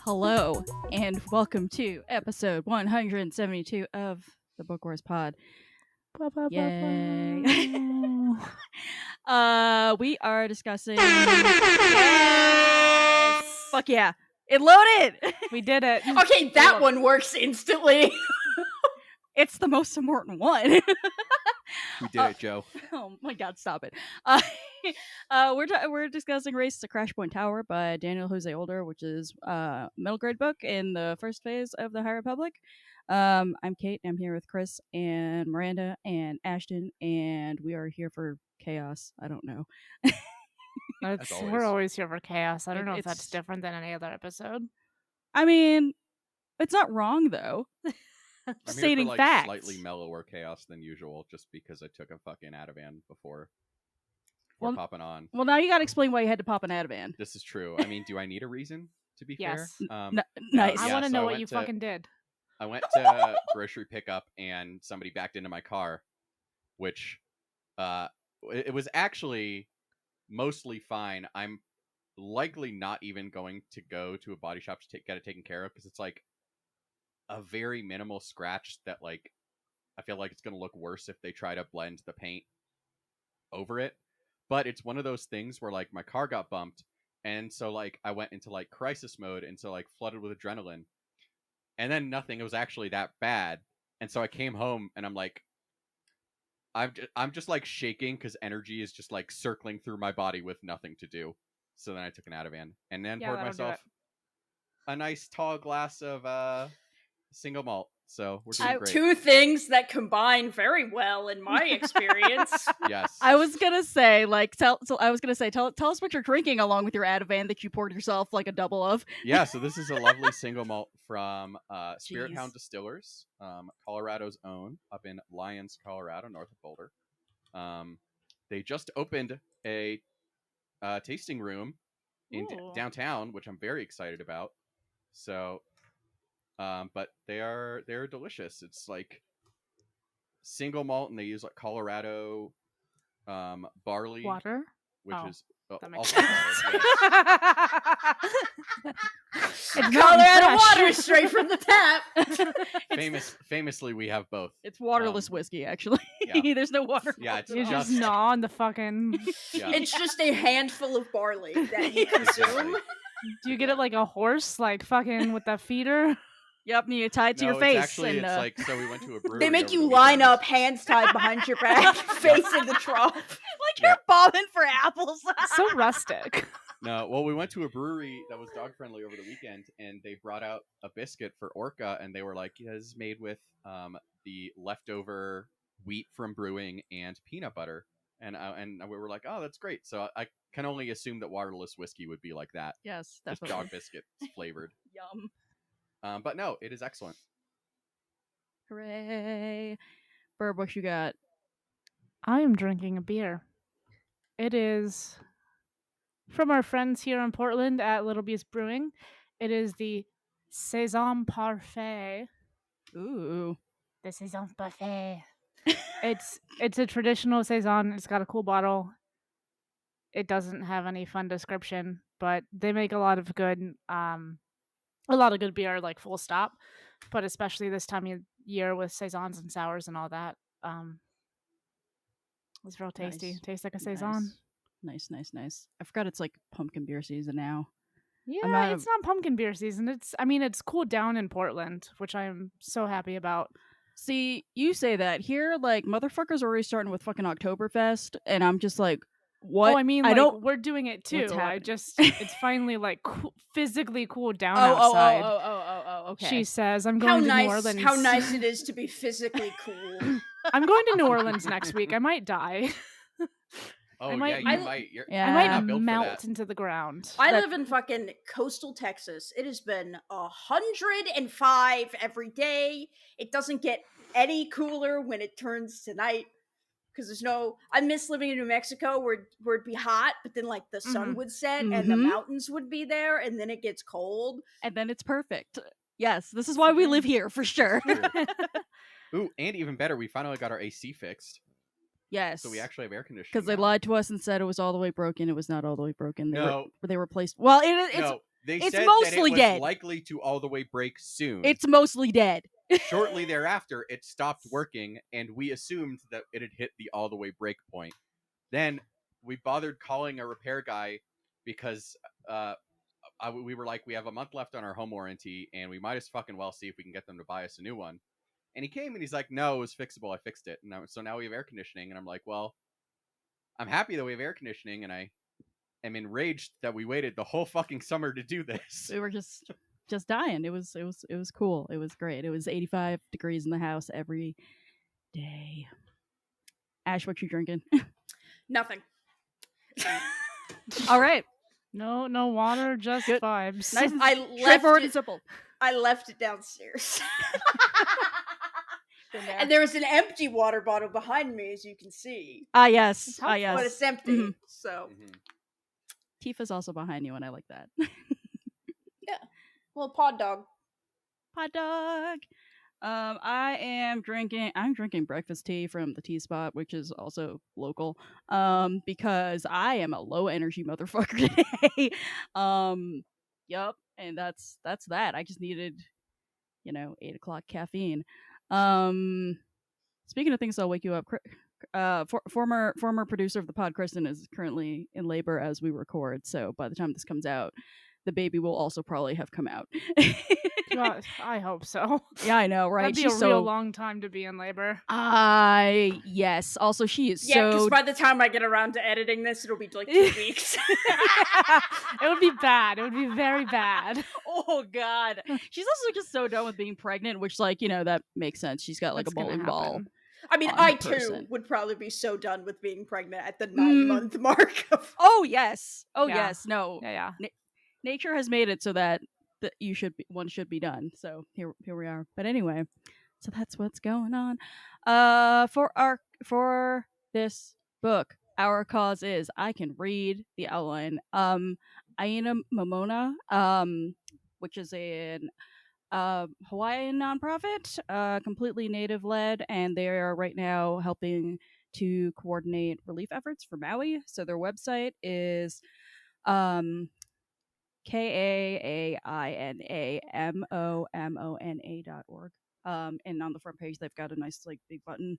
Hello, and welcome to episode 172 of the Book Wars Pod. Yay. We are discussing... Yes! Fuck yeah. It loaded! We did it. Okay, that one works instantly. It's the most important one. We did it, Joe. Oh my god, stop it. We're discussing Race to Crash Point Tower by Daniel Jose Older, which is a middle grade book in the first phase of the High Republic. I'm Kate, and I'm here with Chris and Miranda and Ashton, and we are here for chaos. I don't know. We're always here for chaos. I don't know if It's- that's different than any other episode. I mean, it's not wrong, though. I'm Stating here for, facts. Slightly mellower chaos than usual, just because I took a fucking Ativan before Well- popping on. Well, now you gotta explain why you had to pop an Ativan. This is true. I mean, do I need a reason, to be Yes. fair? Nice. I Yeah, want to so know I what went you to- fucking did. I went to grocery pickup, and somebody backed into my car, which it was actually mostly fine. I'm likely not even going to go to a body shop to get it taken care of, because it's like a very minimal scratch that, like, I feel like it's going to look worse if they try to blend the paint over it. But it's one of those things where, like, my car got bumped, and so, like, I went into, like, crisis mode, and so, like, flooded with adrenaline. And then nothing, it was actually that bad. And so I came home, and I'm like, I'm just, like, shaking, because energy is just, like, circling through my body with nothing to do. So then I took an Ativan, and then poured that'll do myself a nice tall glass of single malt. So we're doing great. Two things that combine very well in my experience. Yes. I was gonna say, tell us what you're drinking along with your Ativan that you poured yourself like a double of. Yeah, so this is a lovely single malt from Spirit Jeez. Hound Distillers, Colorado's own, up in Lyons, Colorado, north of Boulder. They just opened a tasting room in Ooh. downtown, which I'm very excited about. So, but they're delicious. It's like single malt, and they use like Colorado barley Water? which Oh, is That makes also sense. water, It's not Colorado fresh. water straight from the tap. yes. Famously, we have both. It's waterless whiskey, actually. yeah. There's no water. Yeah, it's You just just- gnaw on the fucking... Yeah. It's just a handful of barley that you consume. Do you get it like a horse, like fucking with the feeder? Yep, and you tie it to No, your face. It's actually, and, it's like, so we went to a brewery. They make over you the line weekend. up, hands tied behind your back, face in the trough. like you're bobbing for apples. So rustic. No, well, we went to a brewery that was dog friendly over the weekend, and they brought out a biscuit for Orca, and they were like, "Yeah, this is made with the leftover wheat from brewing and peanut butter." And we were like, "Oh, that's great." So I can only assume that waterless whiskey would be like that, Yes, just definitely. dog biscuit flavored. Yum. But no, it is excellent. Hooray. Burb, what you got? I am drinking a beer. It is from our friends here in Portland at Little Beast Brewing. It is the Saison Parfait. Ooh. The Saison Parfait. It's a traditional Saison. It's got a cool bottle. It doesn't have any fun description, but they make a lot of good beer, like full stop. But especially this time of year with Saisons and sours and all that. It's real tasty. Nice. Tastes like a Saison. Nice. I forgot it's like pumpkin beer season now. Yeah, it's not pumpkin beer season. It's cooled down in Portland, which I'm so happy about. See, you say that. Here, like, motherfuckers are already starting with fucking Oktoberfest, and I'm just like, what? Oh, I mean, we're doing it too. What's happening? It's finally like physically cooled down outside. Oh, okay. She says, I'm How going to New nice! Orleans. How nice it is to be physically cool. I'm going to New Orleans next week. I might die. Oh I might- yeah, you I- might. Yeah. I I'm might not built for melt that. into the ground. I That- live in fucking coastal Texas. It has been 105 every day. It doesn't get any cooler when it turns to night because there's no. I miss living in New Mexico where it'd be hot, but then like the sun would set and the mountains would be there, and then it gets cold, and then it's perfect. Yes, this is why we live here for sure. Ooh, and even better, we finally got our AC fixed. Yes, So we actually have air conditioning. Because they lied to us and said it was all the way broken. It was not all the way broken. They replaced. Well, it's said mostly that it was dead. Likely to all the way break soon. It's mostly dead. Shortly thereafter, it stopped working, and we assumed that it had hit the all the way break point. Then we bothered calling a repair guy because we were like, we have a month left on our home warranty, and we might as fucking well see if we can get them to buy us a new one. And he came and he's like, no, it was fixable. I fixed it. So now we have air conditioning. And I'm like, well, I'm happy that we have air conditioning. And I am enraged that we waited the whole fucking summer to do this. We were just dying. It was cool. It was great. It was 85 degrees in the house every day. Ash, what you drinking? Nothing. All right. No water, just Good. vibes. Nice and straightforward and simple. I left it downstairs. And there was an empty water bottle behind me, as you can see. Yes. Yes. But it's empty, so. Tifa's also behind you, and I like that. Yeah. Well, pod dog. Pod dog. I'm drinking breakfast tea from the Tea Spot, which is also local. Because I am a low energy motherfucker today. Yup, and that's that. I just needed, 8 o'clock caffeine. Speaking of things that'll wake you up, former producer of the pod, Kristen, is currently in labor as we record. So by the time this comes out, the baby will also probably have come out. God, I hope so. Yeah, I know, right? That'd be a real long time to be in labor. Yes. Also, she is Yeah, because by the time I get around to editing this, it'll be like 2 weeks. It would be bad. It would be very bad. Oh, God. She's also just so done with being pregnant, which, that makes sense. She's got, a bowling ball. I mean, I, too, would probably be so done with being pregnant at the 9-month mark. Oh, yes. Oh, Yeah. yes. No. Yeah. Nature has made it so that one should be done. So here we are. But anyway, so that's what's going on. For this book, our cause is I can read the outline. Aina Momona, which is an Hawaiian nonprofit, completely native led, and they are right now helping to coordinate relief efforts for Maui. So their website is KAAINAMOMONA.org. And on the front page, they've got a nice big button,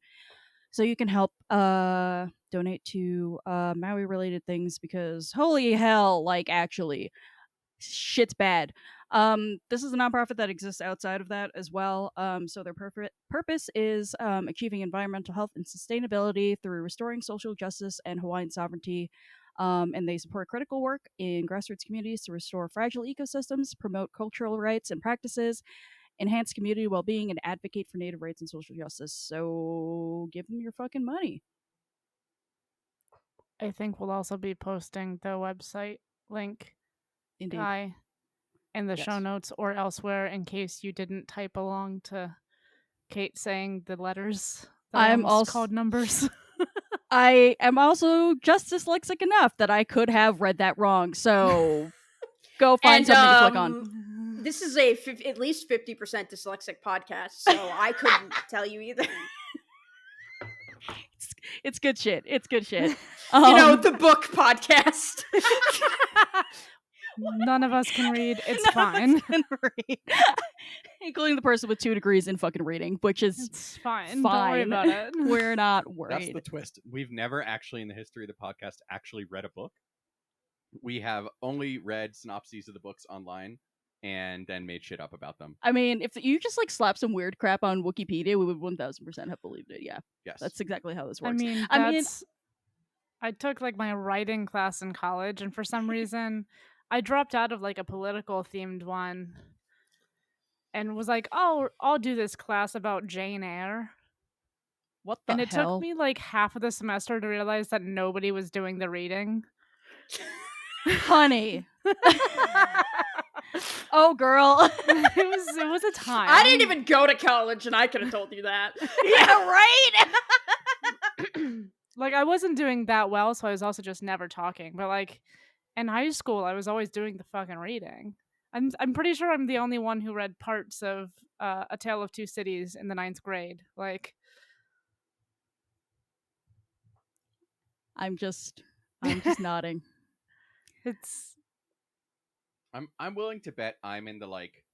so you can help donate to Maui related things, because holy hell, actually, shit's bad. This is a nonprofit that exists outside of that as well. So their purpose is achieving environmental health and sustainability through restoring social justice and Hawaiian sovereignty. And they support critical work in grassroots communities to restore fragile ecosystems, promote cultural rights and practices, enhance community well-being, and advocate for Native rights and social justice. So give them your fucking money. I think we'll also be posting the website link in the show notes or elsewhere, in case you didn't type along to Kate saying the letters that I'm also called numbers. I am also just dyslexic enough that I could have read that wrong, so go find something to click on. This is at least 50% dyslexic podcast, so I couldn't tell you either. It's good shit. It's good shit. The book podcast. None of us can read. It's None fine. of us can read. Including the person with 2 degrees in fucking reading, which is it's fine. Don't worry about it. We're not worried. That's the twist. We've never actually in the history of the podcast actually read a book. We have only read synopses of the books online and then made shit up about them. I mean, if you just slap some weird crap on Wikipedia, we would 1000% have believed it. Yeah. Yes. That's exactly how this works. I mean, I took my writing class in college, and for some reason I dropped out of a political themed one and was like, oh, I'll do this class about Jane Eyre. What the hell? And it took me half of the semester to realize that nobody was doing the reading. Honey. Oh, girl. It was a time. I didn't even go to college, and I could have told you that. Yeah, right? like I wasn't doing that well, so I was also just never talking. But like in high school, I was always doing the fucking reading. I'm pretty sure I'm the only one who read parts of A Tale of Two Cities in the 9th grade. Like I'm just nodding. it's I'm willing to bet I'm in the like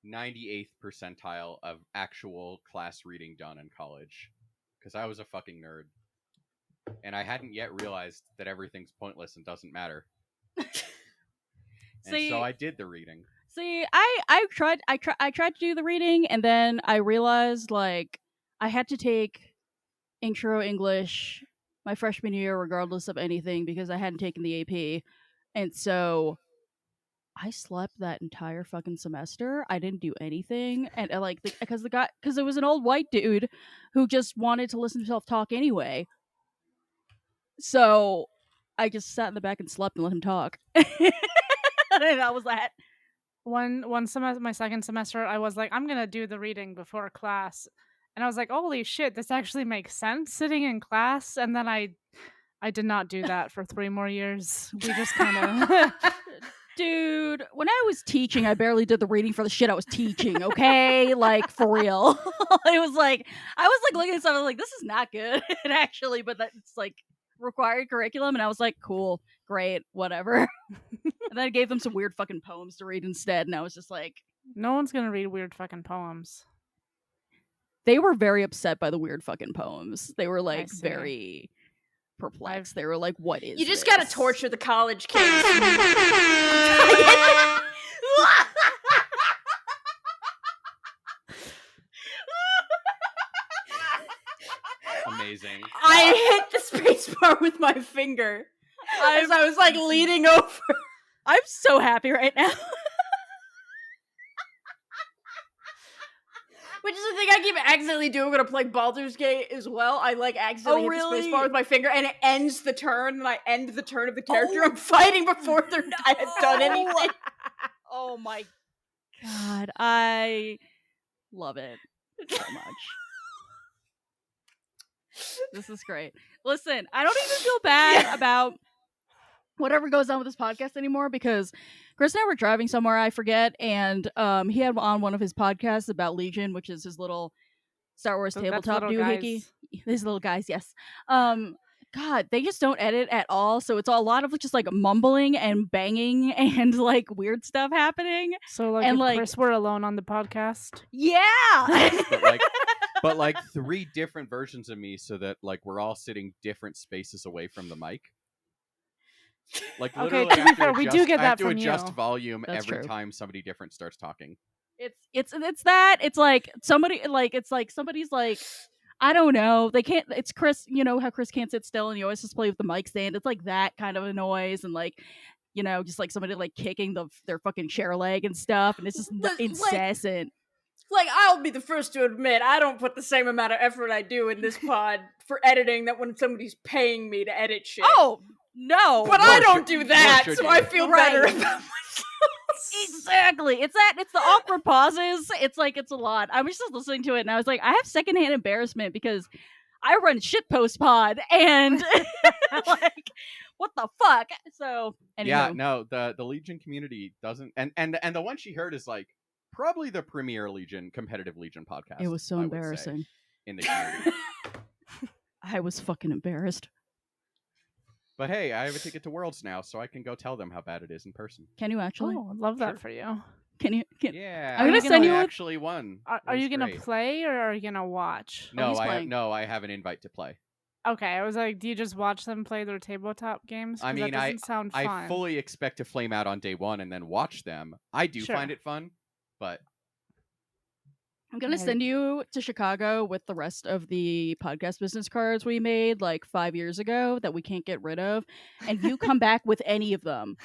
98th percentile of actual class reading done in college, because I was a fucking nerd, and I hadn't yet realized that everything's pointless and doesn't matter. And so I did the reading. See, I tried to do the reading, and then I realized like I had to take intro English my freshman year regardless of anything because I hadn't taken the AP. And so I slept that entire fucking semester. I didn't do anything, and like because it was an old white dude who just wanted to listen to himself talk anyway. So I just sat in the back and slept and let him talk. And that was that. one semester, my second semester, I was like, I'm gonna do the reading before class, and I was like, holy shit, this actually makes sense sitting in class. And then I did not do that for 3 more years. We just kind of Dude, when I was teaching, I barely did the reading for the shit I was teaching, okay? Like, for real. It was like, I was like looking at stuff, I was like, this is not good, actually, but that's like required curriculum, and I was like, cool, great, whatever. And then I gave them some weird fucking poems to read instead, and I was just like, no one's gonna read weird fucking poems. They were very upset by the weird fucking poems. They were like see. very perplexed. They were like, what is You just this? gotta torture the college kids. Amazing. I hit the space bar with my finger as I was like leaning over. I'm so happy right now. Which is the thing I keep accidentally doing when I play Baldur's Gate as well. I like accidentally hit the space bar with my finger, and it ends the turn, and I end the turn of the character I'm fighting before I had done anything. Oh my god, I love it so much. This is great. Listen, I don't even feel bad about whatever goes on with this podcast anymore because Chris and I were driving somewhere, I forget, and he had on one of his podcasts about Legion, which is his little Star Wars tabletop doohickey. His little guys, yes. God, they just don't edit at all, so it's a lot of just like mumbling and banging and like weird stuff happening. So like, and, if like Chris were alone on the podcast, yeah. but like 3 different versions of me, so that like we're all sitting different spaces away from the mic. Like literally, to be fair, we do get that from you. I have to adjust volume That's every true. time somebody different starts talking. It's that. It's like somebody somebody's like, I don't know. They can't. It's Chris. You know how Chris can't sit still, and you always just play with the mic stand. It's like that kind of a noise, and like, you know, just like somebody like kicking their fucking chair leg and stuff, and it's just incessant. Like, I'll be the first to admit, I don't put the same amount of effort I do in this pod for editing that when somebody's paying me to edit shit. Oh no! But I don't do that, so I feel better about myself. Exactly. It's the awkward pauses. It's like, it's a lot. I was just listening to it and I was like, I have secondhand embarrassment because I run shitpost pod and like, what the fuck? So anywho. Yeah, no, the Legion community doesn't, and the one she heard is like probably the premier competitive Legion podcast. It was so embarrassing in the community. I was fucking embarrassed. But hey, I have a ticket to Worlds now, so I can go tell them how bad it is in person. Can you actually? Oh, I'd love that for you. Can you? Yeah, I'm gonna send you. I actually won. Are you gonna play or are you gonna watch? No, I have an invite to play. Okay, I was like, do you just watch them play their tabletop games? I mean, that doesn't sound fun. I fully expect to flame out on day 1 and then watch them. I do find it fun, but I'm going to send you to Chicago with the rest of the podcast business cards we made like 5 years ago that we can't get rid of. And you come back with any of them.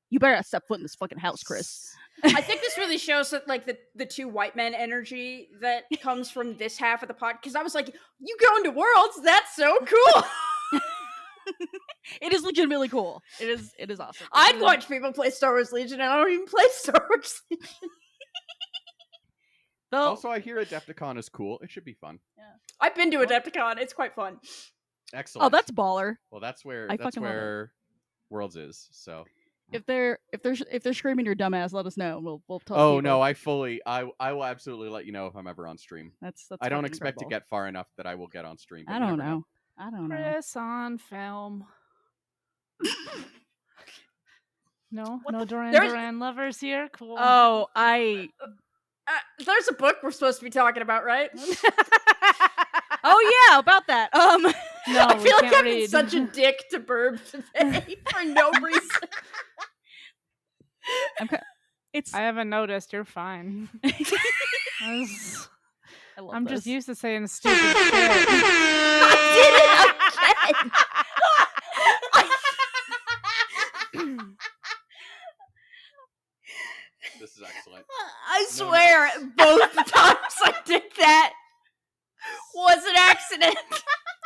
You better not step foot in this fucking house, Chris. I think this really shows that like the 2 white men energy that comes from this half of the pod. Because I was like, you going to Worlds? That's so cool. It is legitimately cool. It is awesome. I'd watch people play Star Wars Legion and I don't even play Star Wars Legion. Though, Also, I hear Adepticon is cool. It should be fun. I've been to Adepticon. It's quite fun. Excellent. oh, that's baller. well. That's where I fucking love it. Worlds is. So. If they're screaming your dumbass, let us know. We'll tell. Oh people. no, I will absolutely let you know if I'm ever on stream. That's I don't fucking expect incredible. to get far enough that I will get on stream. But I you don't never know. I don't know. Chris on film. No, What no the- Duran there's- Duran lovers here. Cool. Oh, There's a book we're supposed to be talking about, right? oh yeah, about that. no, I we feel like can't I've been read. such a dick to Burb today for no reason. It's. I haven't noticed. You're fine. I love I'm this. just used to saying stupid shit. I did it again. This is excellent. I swear, both the times I did that was an accident.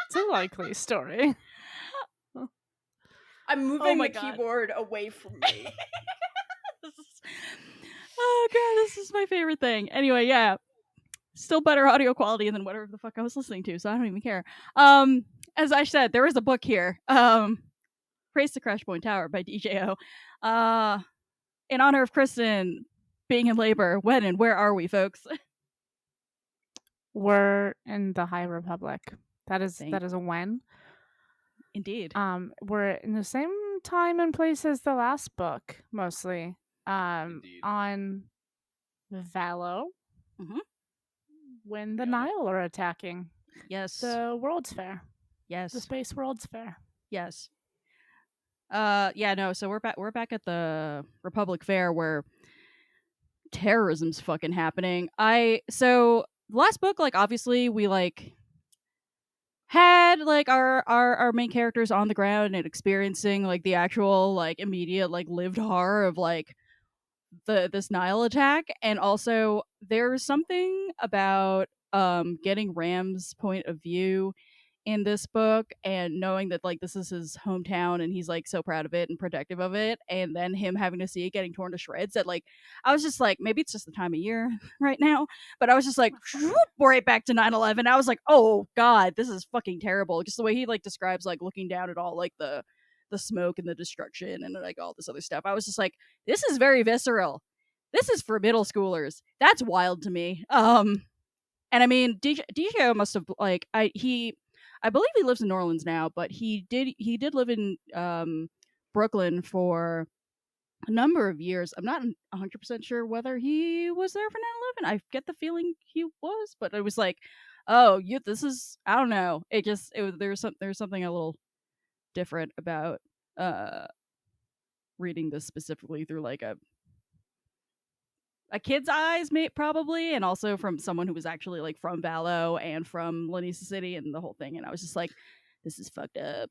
It's a likely story. I'm moving my the God. keyboard away from me. Oh god, this is my favorite thing. Anyway, yeah. Still better audio quality than whatever the fuck I was listening to, so I don't even care. As I said, there is a book here. Praise the Crash Point Tower by DJO. In honor of Kristen being in labor. When and where are we, folks? We're in the High Republic. That is Thank- a when. Indeed. We're in the same time and place as the last book, mostly. Indeed. On Valo. Mhm. When the Yeah. Nile are attacking Yes. the World's Fair. Yes. The Space World's Fair. Yes. Yeah, no, so we're back at the Republic Fair where terrorism's fucking happening. So the last book, like, obviously we like had like our main characters on the ground and experiencing like the actual like immediate like lived horror of like this Nile attack, and also there's something about getting Ram's point of view in this book and knowing that like this is his hometown and he's like so proud of it and protective of it, and then him having to see it getting torn to shreds, that like I was just like, maybe it's just the time of year right now, but I was just like right back to 9/11. I was like, oh god, this is fucking terrible. Just the way he like describes like looking down at all like the smoke and the destruction and like all this other stuff. I was just like, this is very visceral. This is for middle schoolers. That's wild to me. And I mean, DJ must have like I believe he lives in New Orleans now, but he did live in Brooklyn for a number of years. I'm not 100% sure whether he was there for 9/11. I get the feeling he was, but it was like, oh, this is, I don't know. There's something a little different about reading this specifically through like a kid's eyes, probably, and also from someone who was actually like from Valo and from Lanisa City and the whole thing. And I was just like, this is fucked up.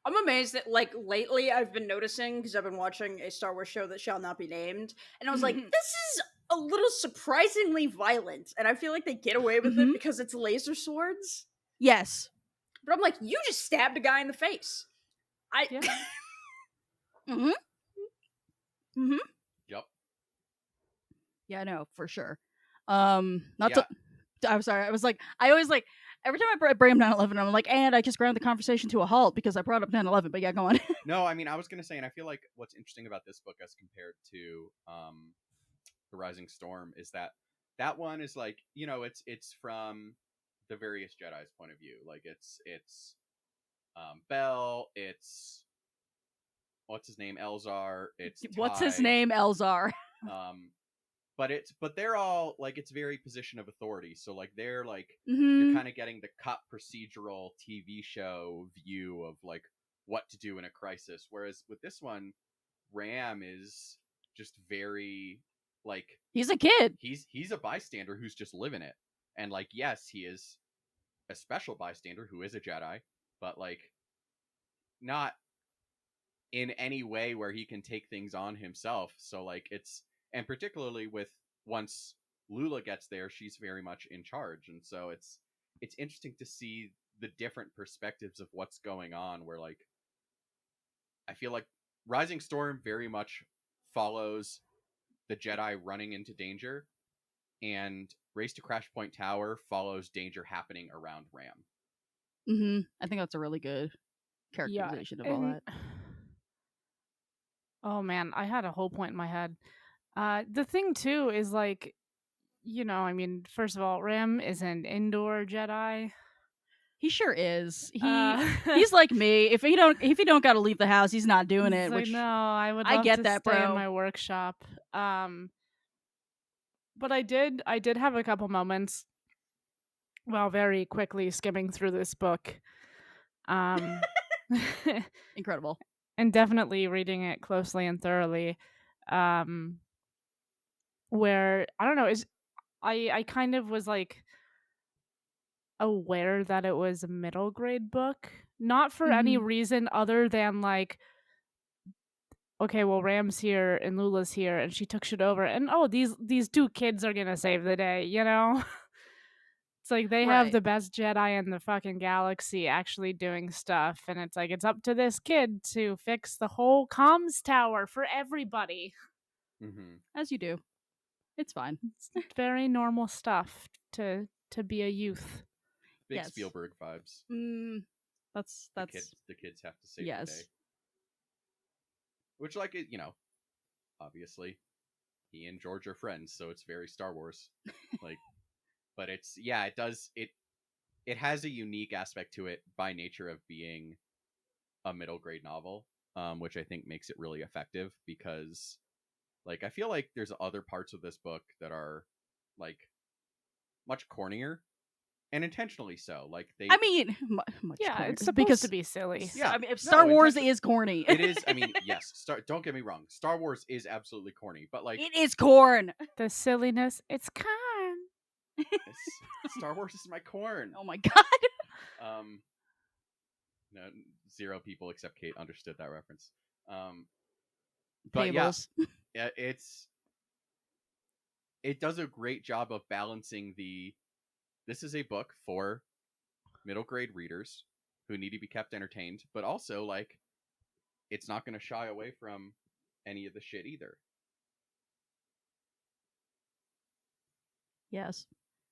I'm amazed that, like, lately I've been noticing, because I've been watching a Star Wars show that shall not be named, and I was like, this is a little surprisingly violent, and I feel like they get away with it because it's laser swords. Yes. But I'm like, you just stabbed a guy in the face. Yeah. Yep. Yeah, no, for sure. Yeah. I'm sorry. I was like, I always like, every time I bring up 9/11, I'm like, and I just ground the conversation to a halt because I brought up 9/11. But yeah, go on. No, I mean, I was gonna say, and I feel like what's interesting about this book as compared to The Rising Storm is that one is like, you know, it's from the various Jedi's point of view. Like it's Bell, it's what's his name, Elzar, it's What's his Ty, name, Elzar? But they're all like, it's very position of authority. So like they're like Mm-hmm. you're kind of getting the cop procedural TV show view of like what to do in a crisis. Whereas with this one, Ram is just very like, He's a kid. he's a bystander who's just living it. And like, yes, he is a special bystander who is a Jedi, but like not in any way where he can take things on himself. So like and particularly with once Lula gets there, she's very much in charge. And so it's interesting to see the different perspectives of what's going on, where like I feel like Rising Storm very much follows the Jedi running into danger, and Race to Crash Point Tower follows danger happening around Ram. I think that's a really good characterization of all and- that. Oh man, I had a whole point in my head. The thing too is like, I mean, first of all, Ram is an indoor Jedi. He sure is. Uh, He's like me. If he don't got to leave the house, he's not doing it's it. like, Which no, I would I love get to that, stay in bro. my workshop. But I did have a couple moments while very quickly skimming through this book. incredible. And definitely reading it closely and thoroughly. Where I don't know, I kind of was like aware that it was a middle grade book, not for any reason other than like, okay, well, Ram's here and Lula's here, and she took shit over, and these two kids are gonna save the day, It's like they have Right. the best Jedi in the fucking galaxy actually doing stuff, and it's like it's up to this kid to fix the whole comms tower for everybody. As you do. It's fine. It's very normal stuff to be a youth. Big Yes. Spielberg vibes. That's The kids have to save the yes. day. Which, like, obviously, he and George are friends, so it's very Star Wars. Like, but it does, it has a unique aspect to it by nature of being a middle grade novel, which I think makes it really effective because, like, I feel like there's other parts of this book that are, like, much cornier. And intentionally so. Like I mean, much yeah, corny. it's supposed because to be silly. Yeah, I mean, if Star Wars is corny. It is. I mean, yes. Don't get me wrong. Star Wars is absolutely corny, but like it is corn. The silliness, it's corn. Star Wars is my corn. Oh my god. No, 0 people except Kate understood that reference. But Fables. yeah, it does a great job of balancing this is a book for middle grade readers who need to be kept entertained, but also, like, it's not going to shy away from any of the shit either. Yes.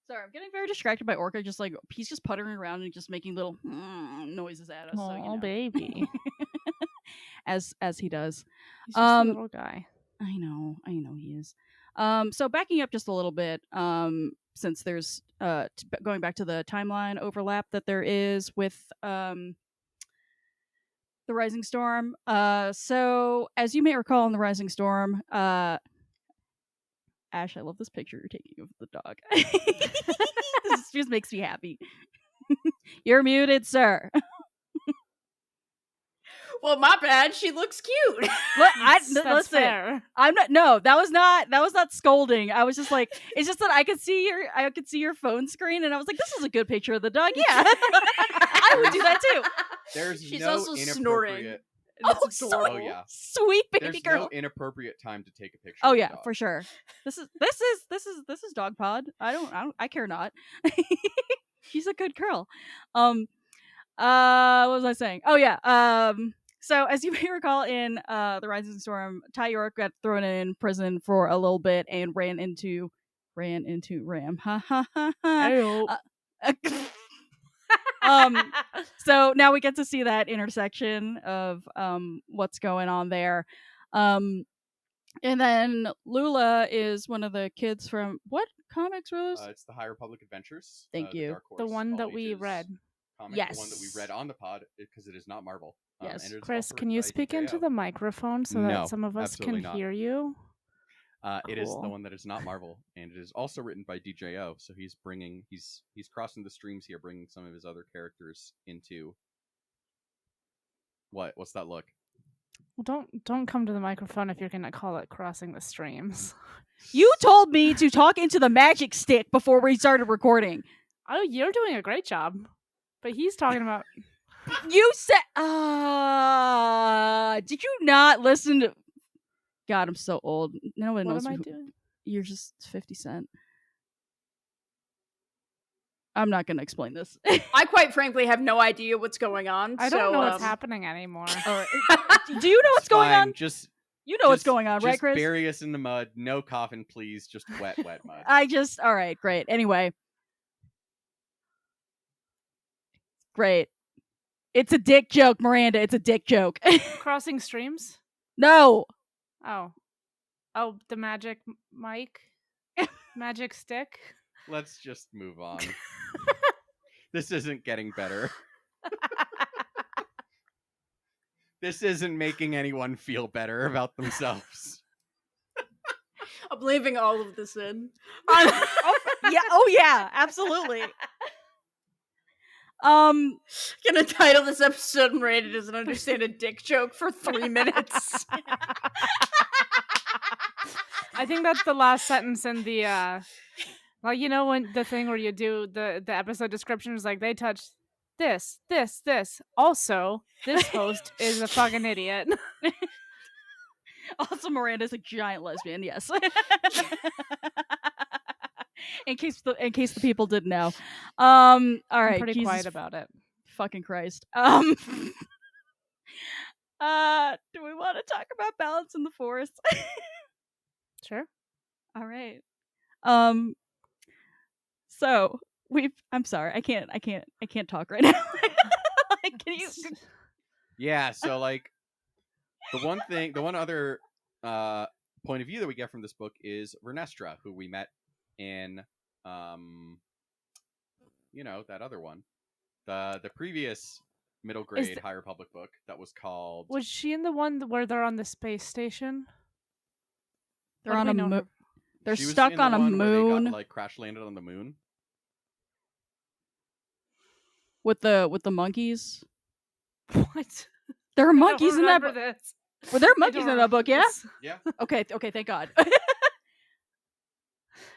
Sorry, I'm getting very distracted by Orca. Just like he's just puttering around and just making little noises at us. Oh, baby. as he does. He's just a little guy. I know he is. So backing up just a little bit, since there's going back to the timeline overlap that there is with the Rising Storm. So as you may recall in the Rising Storm, Ash, I love this picture you're taking of the dog. This just makes me happy. You're muted, sir. Well, my bad. She looks cute. That's Listen, fair. I'm not. No, that was not scolding. I was just like, it's just that I could see your phone screen, and I was like, this is a good picture of the dog. Yeah, I would do that too. She's no also snoring. inappropriate. It's so adorable. Oh yeah. Sweet baby There's girl. no inappropriate time to take a picture. Oh of the yeah, dog. for sure. This is Dog Pod. I care not. She's a good girl. What was I saying? Oh yeah. So as you may recall in the Rising Storm, Ty York got thrown in prison for a little bit and ran into Ram. Ha ha ha ha. So now we get to see that intersection of what's going on there. And then Lula is one of the kids from what comics were those? It's the High Republic Adventures. Thank you. Dark Horse, The one that all we ages read. Comic, Yes. The one that we read on the pod because it is not Marvel. Yes. And it is Chris, also can written you by speak into DJO. the microphone so No, that some of us absolutely can not. hear you? It is the Cool. one that is not Marvel, and it is also written by DJO. So he's crossing the streams here, bringing some of his other characters into. What's that look? Well, don't come to the microphone if you're gonna call it crossing the streams. You told me to talk into the magic stick before we started recording. Oh, you're doing a great job. But he's talking about You said, did you not listen to? God, I'm so old. No one what knows. am I doing? You're just 50 Cent. I'm not going to explain this. I quite frankly have no idea what's going on. I don't know what's happening. happening anymore. All right. Do you know what's It's going fine. on? Just You know what's going on, right, Just Chris? bury us in the mud. No coffin, please. Just wet mud. All right, great. Anyway. Great. It's a dick joke, Miranda. It's a dick joke. Crossing streams? No. Oh, the magic mic, magic stick. Let's just move on. This isn't getting better. This isn't making anyone feel better about themselves. I'm leaving all of this in. Yeah, absolutely. Gonna title this episode "Miranda doesn't understand a dick joke" for 3 minutes. I think that's the last sentence in the like, you know, when the thing where you do the episode description is like, they touch this. Also, this host is a fucking idiot. Also, Miranda's a giant lesbian. Yes. in case the people didn't know. All right. I'm pretty Jesus quiet about it. Fucking Christ. Do we want to talk about balance in the force? Sure. All right. So I'm sorry. I can't talk right now. Like, can you? Yeah. So like, the one other point of view that we get from this book is Vernestra, who we met in that other one, the previous middle grade High Republic book that was called. Was she in the one where they're on the space station? They're on a moon. They're stuck on a moon. Where they got, like, crash landed on the moon with the monkeys. What? There are monkeys in that book. Were there monkeys in that book? Yeah. Yeah. Okay. Thank God.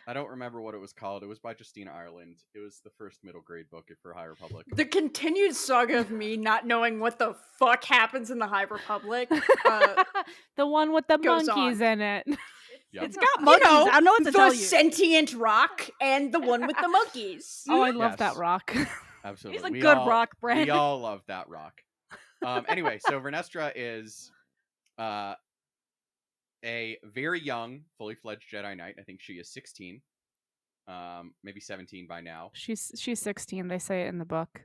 I don't remember what it was called. It was by Justina Ireland. It was the first middle grade book for High Republic. The continued saga of me not knowing what the fuck happens in the High Republic. The one with the monkeys in it. Yep. It's got monkeys. I don't know what to tell you. The sentient rock and the one with the monkeys. Oh, I love that rock. Absolutely. He's a good rock, Brandon. We all love that rock. Anyway, so Vernestra is a very young, fully fledged Jedi Knight. I think she is 16, maybe 17 by now. She's 16. They say it in the book.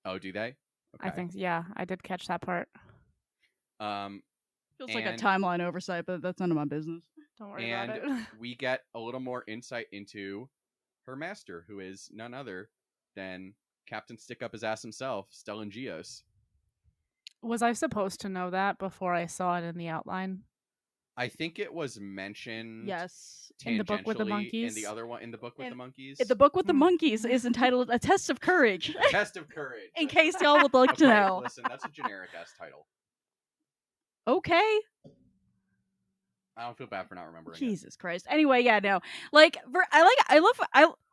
Oh, do they? Okay. I think, yeah, I did catch that part. Feels like a timeline oversight, but that's none of my business. Don't worry about it. We get a little more insight into her master, who is none other than Captain Stick Up His Ass himself, Stellan Gios. Was I supposed to know that before I saw it in the outline? I think it was mentioned. Yes, in the book with the monkeys. In the other one, in the book with the monkeys. The book with the monkeys is entitled "A Test of Courage." Test of Courage. In case y'all would like to know. Listen, that's a generic ass title. Okay. I don't feel bad for not remembering. Jesus Christ. Anyway, yeah, no.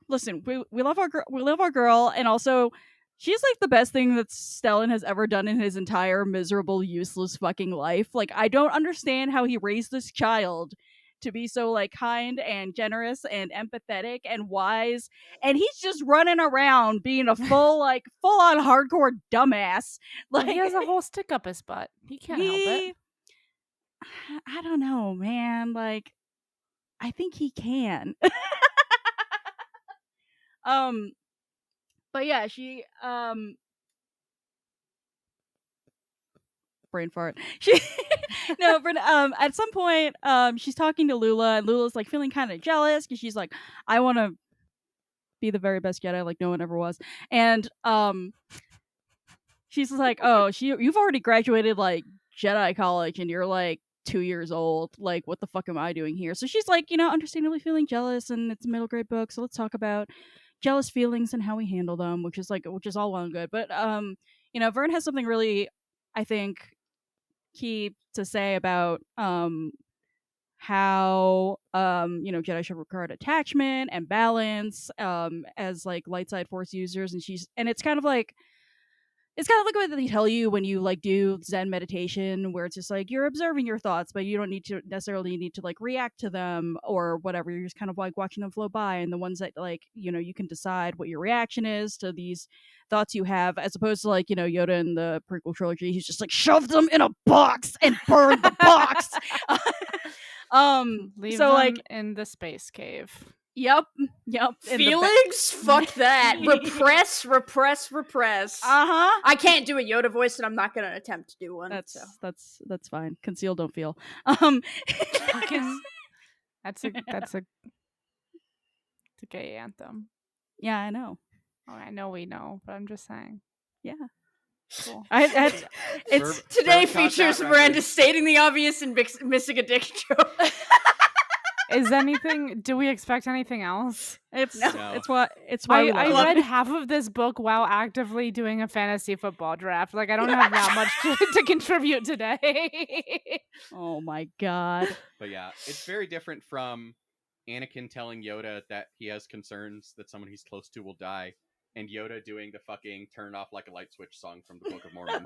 Listen, we love our girl, and also she's like the best thing that Stellan has ever done in his entire miserable, useless fucking life. Like, I don't understand how he raised this child to be so like kind and generous and empathetic and wise, and he's just running around being a full on hardcore dumbass. Like, he has a whole stick up his butt. He can't help it. I don't know, man. Like, I think he can. But yeah, she brain fart. She no, but at some point she's talking to Lula, and Lula's like feeling kind of jealous because she's like, I want to be the very best Jedi like no one ever was. And she's like, "Oh, you've already graduated like Jedi college and you're like 2 years old. Like, what the fuck am I doing here?" So she's like, understandably feeling jealous, and it's a middle grade book, so let's talk about jealous feelings and how we handle them, which is all well and good. But Vern has something really, I think, key to say about how Jedi should regard attachment and balance as like light side force users, and it's kind of like it's kind of like what they tell you when you like do Zen meditation, where it's just like you're observing your thoughts, but you don't need to necessarily need to like react to them or whatever. You're just kind of like watching them flow by, and the ones that like you can decide what your reaction is to these thoughts you have, as opposed to like Yoda in the prequel trilogy. He's just like shoved them in a box and burned the box. Leave so them like in the space cave. Yep. Feelings? Fuck that. Repress. Uh-huh. I can't do a Yoda voice, and I'm not gonna attempt to do one. That's fine. Conceal, don't feel. Fucking, that's a gay anthem. Yeah, I know. Oh, I know we know, but I'm just saying. Yeah. Cool. It's Today Serve caught features that Miranda record. stating the obvious and missing a dick joke. Is anything? Do we expect anything else? it's No. it's why we I love read it. half of this book while actively doing a fantasy football draft. Like I don't have that much to contribute today. Oh my god. But yeah, it's very different from Anakin telling Yoda that he has concerns that someone he's close to will die, and Yoda doing the fucking "Turn Off Like a Light Switch" song from the Book of Mormon.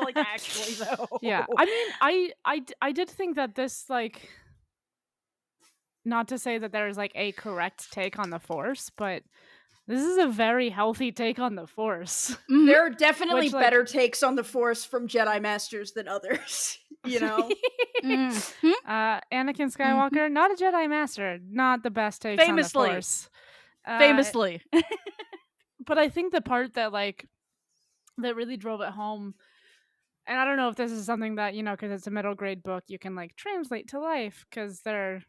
Like actually though. Yeah, I mean, I did think that this, like, not to say that there's like a correct take on the Force, but this is a very healthy take on the Force. Mhm. There are definitely Which, like- better takes on the Force from Jedi Masters than others. You know? Mhm. Anakin Skywalker, not a Jedi Master, not the best takes Famously. on the Force. Famously. But I think the part that that really drove it home, and I don't know if this is something that, because it's a middle grade book, you can like translate to life, because there are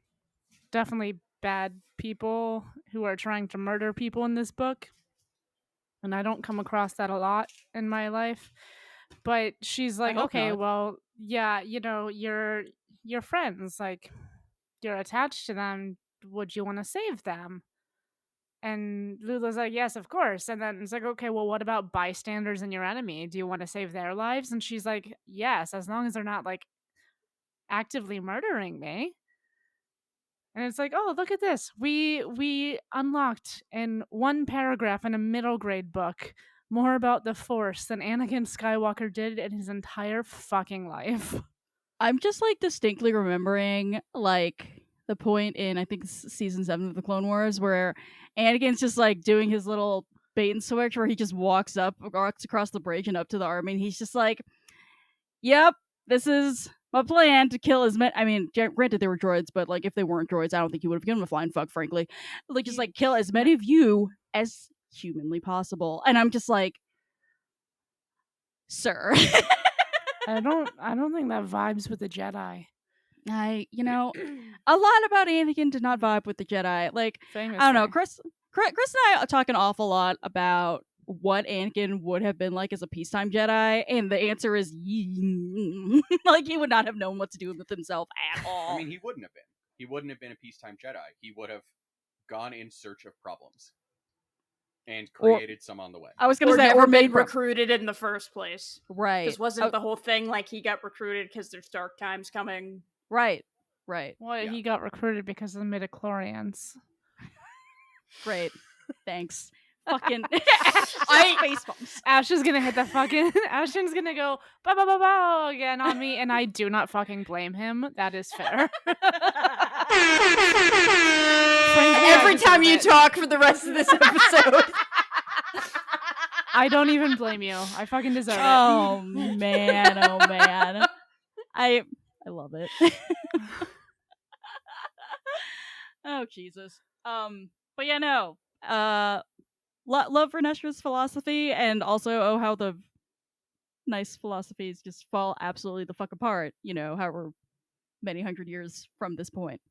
definitely bad people who are trying to murder people in this book, and I don't come across that a lot in my life. But she's like, hope okay, not. well, yeah, you're friends, like you're attached to them. Would you want to save them? And Lula's like, yes, of course. And then it's like, okay, well, what about bystanders and your enemy? Do you want to save their lives? And she's like, yes, as long as they're not like actively murdering me. And it's like, oh, look at this. We unlocked in one paragraph in a middle grade book more about the Force than Anakin Skywalker did in his entire fucking life. I'm just like distinctly remembering like the point in I think season 7 of the Clone Wars where Anakin's just like doing his little bait and switch where he just walks across the bridge and up to the army, and he's just like, "Yep, this is my plan to kill as many." I mean, granted they were droids, but like if they weren't droids, I don't think he would have given them a flying fuck. Frankly, like just like kill as many of you as humanly possible, and I'm just like, sir. I don't think that vibes with the Jedi. A lot about Anakin did not vibe with the Jedi. Like, Famously. I don't know, Chris and I talk an awful lot about what Anakin would have been like as a peacetime Jedi, and the answer is like he would not have known what to do with himself at all. I mean, he wouldn't have been. He wouldn't have been a peacetime Jedi. He would have gone in search of problems and created some on the way. I was gonna Or say, never or been made recruited in the first place. right, Because wasn't the whole thing like he got recruited because there's dark times coming? right. Well, Yeah. he got recruited because of the midichlorians. Great, thanks. Fucking face bumps. Ash is gonna hit the fucking. Ashton's gonna go bow bow bow bow again on me, and I do not fucking blame him. That is fair. Frankly, Every time you talk for the rest of this episode. I don't even blame you. I fucking deserve it. Oh man, oh man. I love it. Oh Jesus. But yeah, no. Love Renesha's philosophy, and also how the nice philosophies just fall absolutely the fuck apart. However many hundred years from this point.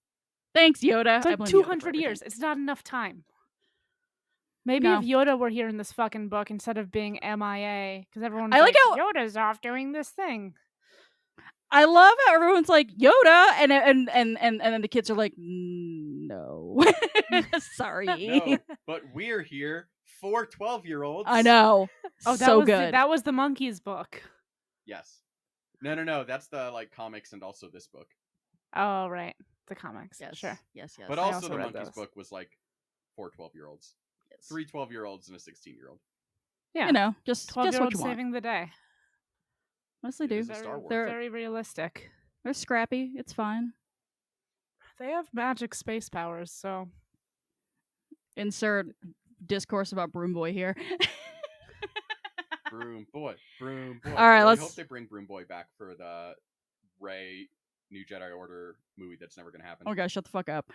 Thanks, Yoda. It's I like blame Yoda for 200 everything. years. It's not enough time. Maybe No. if Yoda were here in this fucking book instead of being MIA, because everyone's I like how- Yoda's off doing this thing. I love how everyone's like Yoda, and then the kids are like, no, sorry. No, but we're here for 12-year-olds. I know. Oh, that so was good. that was the Monkeys book. Yes. No. That's the like comics and also this book. Oh, right. The comics. Yes, Sure. yes. But I also also the read Monkeys those. book was like for 12-year-olds. Yes. 3 12-year-olds and a 16-year-old. Yeah. You know, just 12-year-old what you want. saving the day. Honestly, It do. is a Star Wars. Very realistic. They're scrappy. It's fine. They have magic space powers, so Insert discourse about Broom Boy here. Broom Boy. All right, I really let's. hope they bring Broom Boy back for the Rey New Jedi Order movie. That's never gonna happen. Oh gosh, shut the fuck up.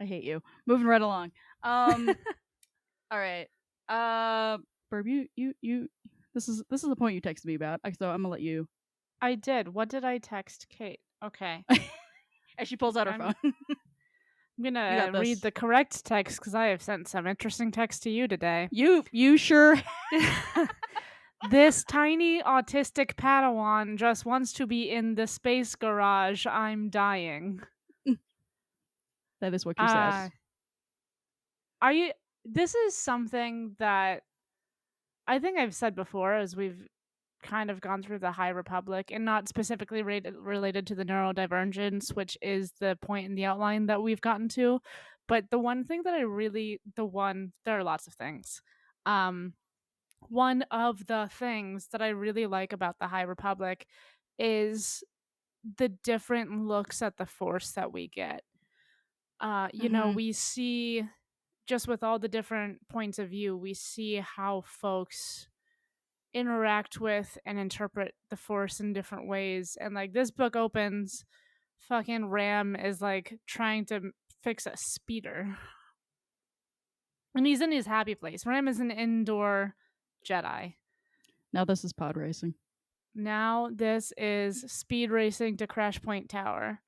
I hate you. Moving right along. All right. Burb, you. This is the point you texted me about. So I'm gonna let you. I did. What did I text Kate? Okay. As she pulls out her I'm- phone. I'm gonna got this. read the correct text because I have sent some interesting text to you today. You sure? This tiny autistic Padawan just wants to be in the space garage. I'm dying. That is what you said. Are you? This is something that I think I've said before, as we've kind of gone through the High Republic, and not specifically related to the neurodivergence, which is the point in the outline that we've gotten to. But the one thing that there are lots of things. One of the things that I really like about the High Republic is the different looks at the Force that we get. You know, we see, just with all the different points of view, we see how folks interact with and interpret the Force in different ways. And like this book opens, fucking Ram is like trying to fix a speeder. And he's in his happy place. Ram is an indoor Jedi. Now this is pod racing. Now this is speed racing to Crash Point Tower.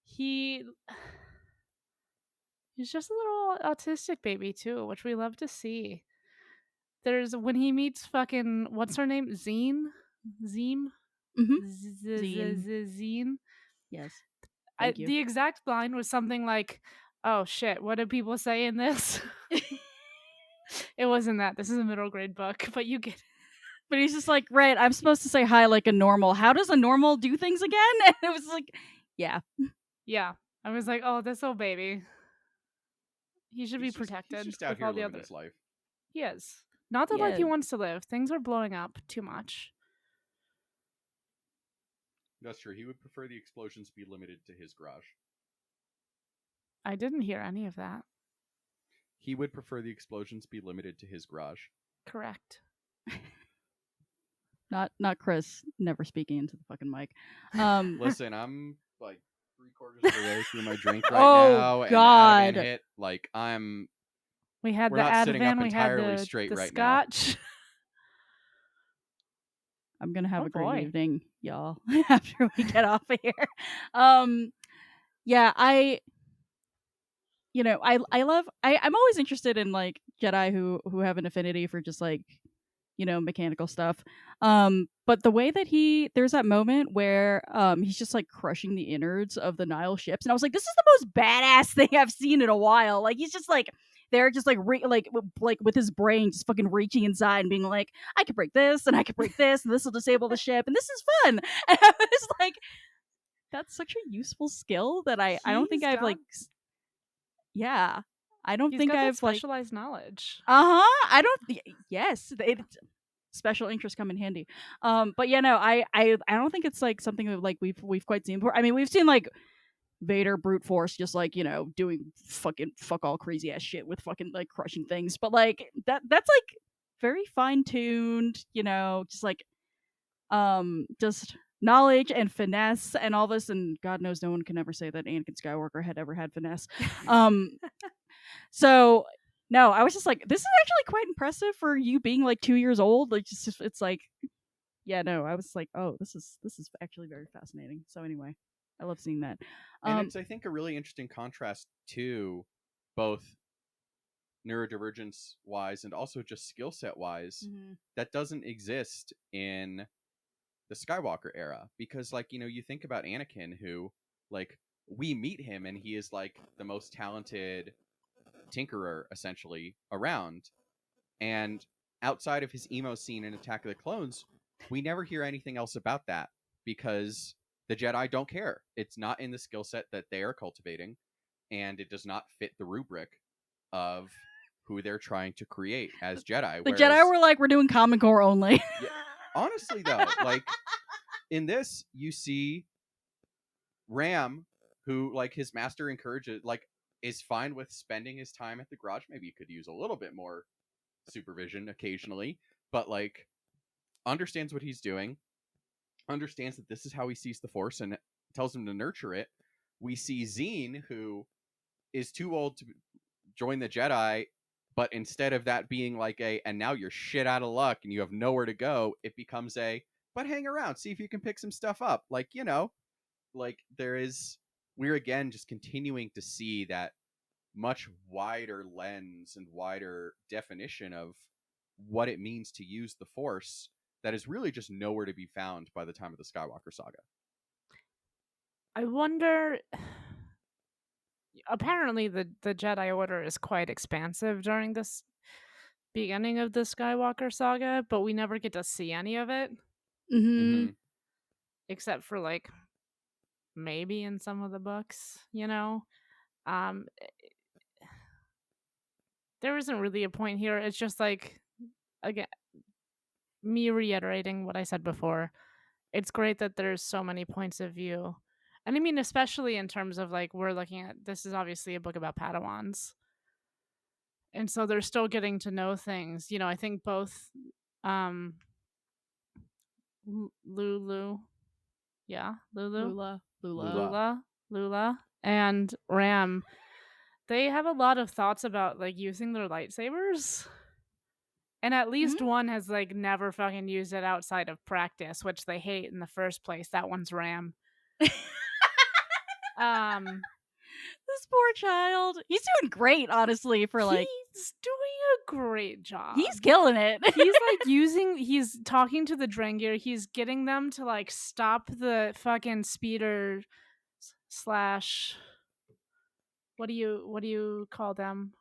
He's just a little autistic baby too, which we love to see. There's when he meets fucking what's her name? Zine? Zine. Zine. Yes. Thank you. The exact line was something like, "Oh shit, what do people say in this?" It wasn't that. This is a middle grade book, but you get it. But he's just like, right, I'm supposed to say hi like a normal. How does a normal do things again? And it was like, yeah. Yeah. I was like, oh, this little baby. He should be protected. He's just out with here all the living other... his life. He is. Not the life he wants to live. Things are blowing up too much. That's true. He would prefer the explosions be limited to his garage. I didn't hear any of that. He would prefer the explosions be limited to his garage. Correct. Not Chris never speaking into the fucking mic. Listen, I'm like 3/4 of the way through my drink right now. Oh God! And hit, like I'm. We had We're the not sitting up Advan. We had entirely the straight right scotch. I'm gonna have a great boy. evening, y'all. After we get off of here, yeah, I'm always interested in like Jedi who have an affinity for just like, you know, mechanical stuff. But the way that there's that moment where he's just like crushing the innards of the Nile ships, and I was like, this is the most badass thing I've seen in a while. Like he's just like they're just like like with his brain just fucking reaching inside and being like, I could break this and I could break this and this will disable the ship and this is fun. And I was like, that's such a useful skill that I don't think I've like. Yeah, I don't think I've specialized knowledge. I don't. Yes, special interests come in handy. But yeah, no, I don't think it's like something that like we've quite seen before. I mean, we've seen like Vader brute force just like, you know, doing fucking fuck all crazy ass shit with fucking like crushing things, but like that's like very fine tuned, you know, just like just knowledge and finesse and all this, and God knows no one can ever say that Anakin Skywalker had ever had finesse. So no, I was just like, this is actually quite impressive for you being like 2 years old. Like, just it's like, yeah, no, I was like, oh, this is actually very fascinating. So anyway, I love seeing that. And it's, I think, a really interesting contrast to both neurodivergence wise and also just skill set wise that doesn't exist in the Skywalker era, because like, you know, you think about Anakin, who like we meet him and he is like the most talented tinkerer essentially around, and outside of his emo scene in Attack of the Clones, we never hear anything else about that because the Jedi don't care. It's not in the skill set that they are cultivating, and it does not fit the rubric of who they're trying to create as Jedi. The Jedi were like, we're doing Common Core only. Yeah, honestly, though, like in this, you see Ram, who like his master encourages, like is fine with spending his time at the garage. Maybe he could use a little bit more supervision occasionally, but like understands what he's doing, understands that this is how he sees the Force, and tells him to nurture it. We see Zine, who is too old to join the Jedi, but instead of that being like and now you're shit out of luck and you have nowhere to go, it becomes but hang around, see if you can pick some stuff up. Like, like we're again just continuing to see that much wider lens and wider definition of what it means to use the Force that is really just nowhere to be found by the time of the Skywalker saga. I wonder. Apparently, the Jedi Order is quite expansive during this beginning of the Skywalker saga, but we never get to see any of it. Mm-hmm. Except for like maybe in some of the books, there isn't really a point here. It's just like, again, me reiterating what I said before. It's great that there's so many points of view. And I mean, especially in terms of like, we're looking at, this is obviously a book about Padawans. And so they're still getting to know things. I think both Lulu and Ram, they have a lot of thoughts about like using their lightsabers. And at least one has like never fucking used it outside of practice, which they hate in the first place. That one's Ram. This poor child. He's doing great, honestly, for like he's doing a great job. He's killing it. He's like he's talking to the Drengir, he's getting them to like stop the fucking speeder / what do you call them?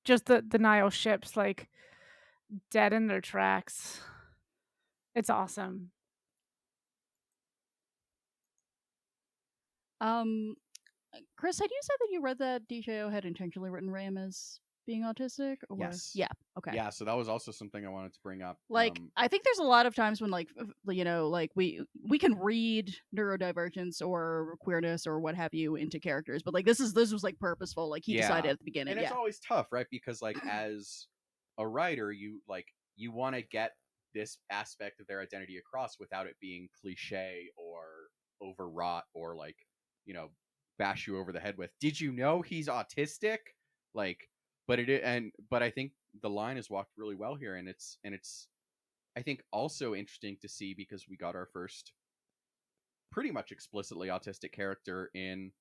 Just the Nile ships like dead in their tracks. It's awesome. Chris, had you said that you read that DJO had intentionally written Ram as being autistic? Or? Yes. Yeah. Okay. Yeah, so that was also something I wanted to bring up. Like, I think there's a lot of times when, like, like we can read neurodivergence or queerness or what have you into characters, but like this was like purposeful. Like he decided at the beginning. And it's always tough, right? Because like as a writer, you want to get this aspect of their identity across without it being cliche or overwrought or like, bash you over the head with, did you know he's autistic? Like, but I think the line is walked really well here, and it's I think also interesting to see because we got our first pretty much explicitly autistic character in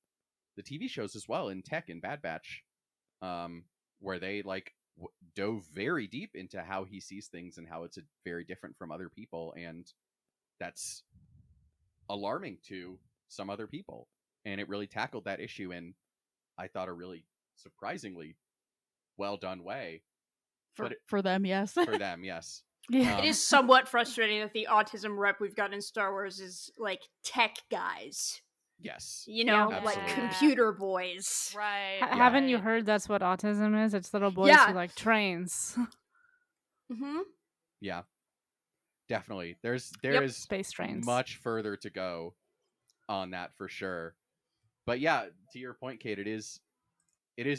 the TV shows as well, in Tech and Bad Batch, where they like dove very deep into how he sees things and how it's very different from other people, and that's alarming to some other people. And it really tackled that issue in, I thought, a really surprisingly well done way. For them, yes. For them, yes. It is somewhat frustrating that the autism rep we've got in Star Wars is like tech guys. Yes. Like computer boys. Right. Haven't you heard that's what autism is? It's little boys who like trains. Mm-hmm. Yeah. Definitely. There is space trains. Much further to go on that for sure. But yeah, to your point, Kate, it is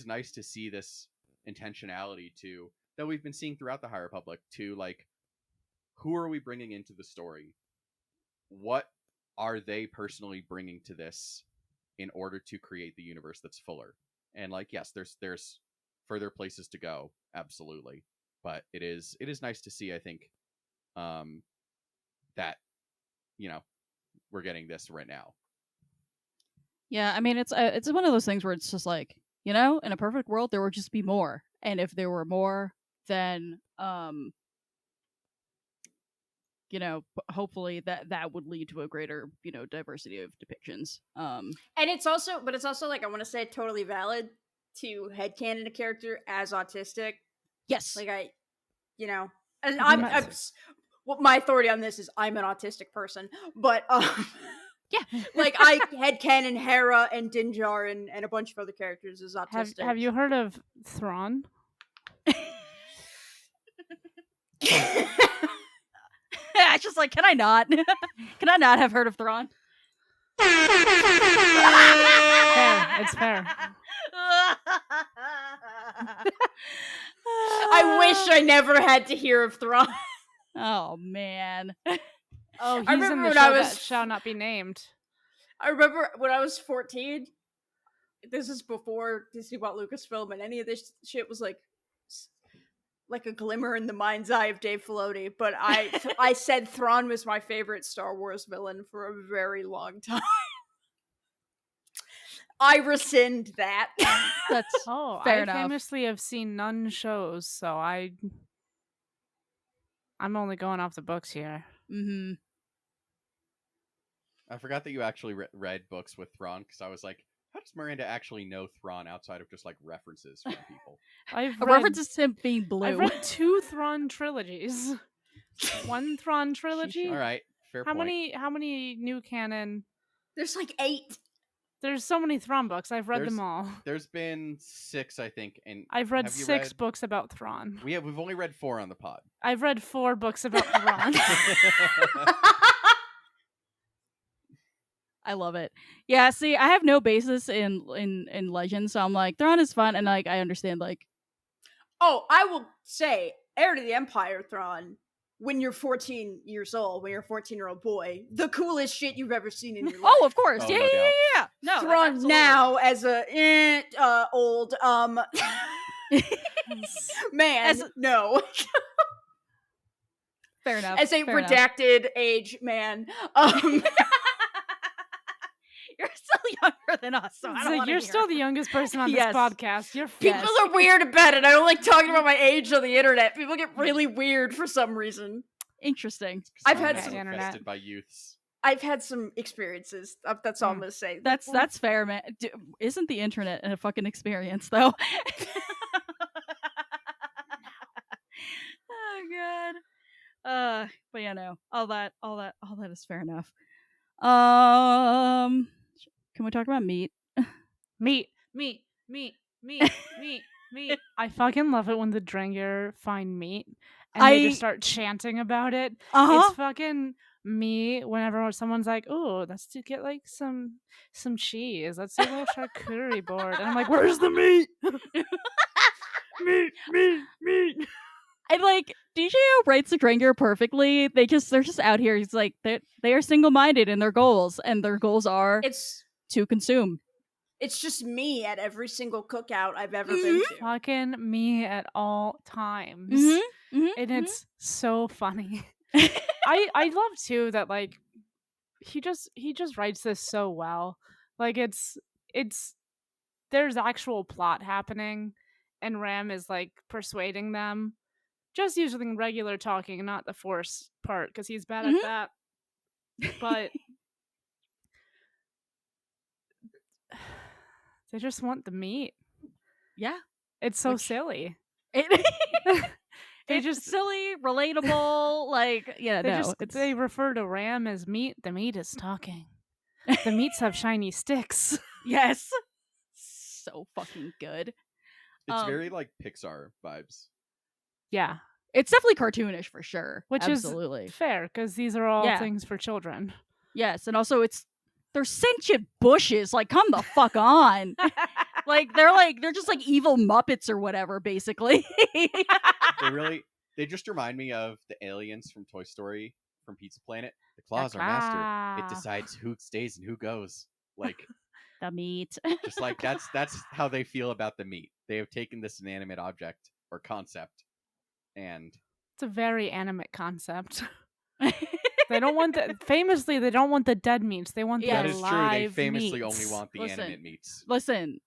nice to see this intentionality that we've been seeing throughout the High Republic to like, who are we bringing into the story? What are they personally bringing to this in order to create the universe that's fuller? And like, yes, there's further places to go, absolutely. But it is nice to see, I think, that we're getting this right now. Yeah, I mean, it's one of those things where it's just like, in a perfect world, there would just be more. And if there were more, then, hopefully that would lead to a greater, diversity of depictions. And it's also like, I want to say totally valid to headcanon a character as autistic. Yes. Like and well, my authority on this is I'm an autistic person, but Like I headcanon Hera and Dinjar and a bunch of other characters as autistic. Have you heard of Thrawn? It's just like, can I not? Can I not have heard of Thrawn? Fair. It's fair. I wish I never had to hear of Thrawn. Oh man. Oh, he's remember in the when show I that was- shall not be named. I remember when I was 14. This is before Disney bought Lucasfilm, and any of this shit was like a glimmer in the mind's eye of Dave Filoni. But I said Thrawn was my favorite Star Wars villain for a very long time. I rescind that. That's Oh, Fair I enough. famously have seen none shows, so I'm only going off the books here. mm-hmm. I forgot that you actually read books with Thrawn, because I was like, how does Miranda actually know Thrawn outside of just like references from people? I've A read, reference to him being blue. I've read 2 Thrawn trilogies. 1 Thrawn trilogy. All right, fair How point. many new canon? There's like 8. There's so many Thrawn books. I've read them all. There's been 6, I think, and I've read have you 6 read- books about Thrawn. we've only read 4 on the pod. I've read 4 books about Thrawn. I love it. Yeah, see, I have no basis in legend, so I'm like, Thrawn is fun, and like I understand like Oh, I will say, Heir to the Empire Thrawn, when you're 14 years old, when you're a 14-year-old boy, the coolest shit you've ever seen in your life. oh, of course, Oh, yeah, no yeah, doubt. yeah. No, Thrawn absolutely. now as a old man. As- No, Fair enough. as a fair enough. redacted age man. You're still younger than us, so I It's don't like, wanna you're hear. still the youngest person on Yes. this podcast. You're People Yes. are weird about it. I don't like talking about my age on the internet. People get really weird for some reason. Interesting. 'Cause I've Thrawn had was some- infested by youths. I've had some experiences. That's all I'm Mm. gonna say. That's fair, man. Isn't the internet a fucking experience though? Oh god. But yeah, no. All that is fair enough. Can we talk about meat? meat. I fucking love it when the Drengir find meat and they just start chanting about it. It's fucking me whenever someone's like, "Oh, let's get like some cheese. Let's do a little charcuterie board." And I'm like, "Where's the meat? meat." I like DJO writes the Drengir perfectly. They're just out here. He's like they are single minded in their goals, and their goals are It's to consume. it's just me at every single cookout I've ever been to. Fucking me at all times. Mm-hmm. And it's so funny. I love too that like he just writes this so well. Like it's there's actual plot happening and Ram is like persuading them just using regular talking and not the force part because he's bad Mhm. at that. But they just want the meat. Yeah. It's so Which- silly. It, They it's just silly, relatable, like yeah, they refer to Ram as meat. The meat is talking. The meats have shiny sticks. yes. So fucking good. It's very like Pixar vibes. Yeah, It's definitely cartoonish for sure. which Absolutely. is fair because these are all Yeah. things for children. Yes, and also they're sentient bushes. Like, come the fuck on. they're just like evil Muppets or whatever, basically. They just remind me of the aliens from Toy Story from Pizza Planet. The claws are master. It decides who stays and who goes. Like The meat. just like that's how they feel about the meat. They have taken this inanimate object or concept and It's a very animate concept. They don't want famously they don't want the dead meats. They want Yeah. that the is true. They live famously meats. only want the Listen. animate meats. Listen,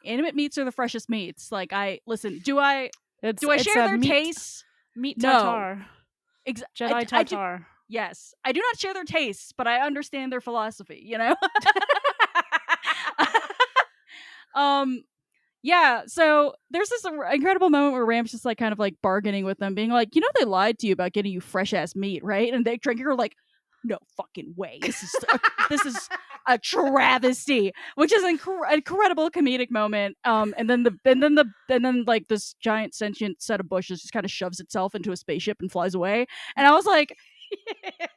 animate meats are the freshest meats. Like, do I It's share a their meat, tastes? Meat No. tartar. Jedi Jedi tartar. Yes, I do not share their tastes, but I understand their philosophy. You know. Yeah. So there's this incredible moment where Ram's just like kind of like bargaining with them, being like, they lied to you about getting you fresh ass meat, right? And they Drinker are like, no fucking way. This is a travesty, which is an incredible comedic moment. And then like this giant sentient set of bushes just kind of shoves itself into a spaceship and flies away. And I was like,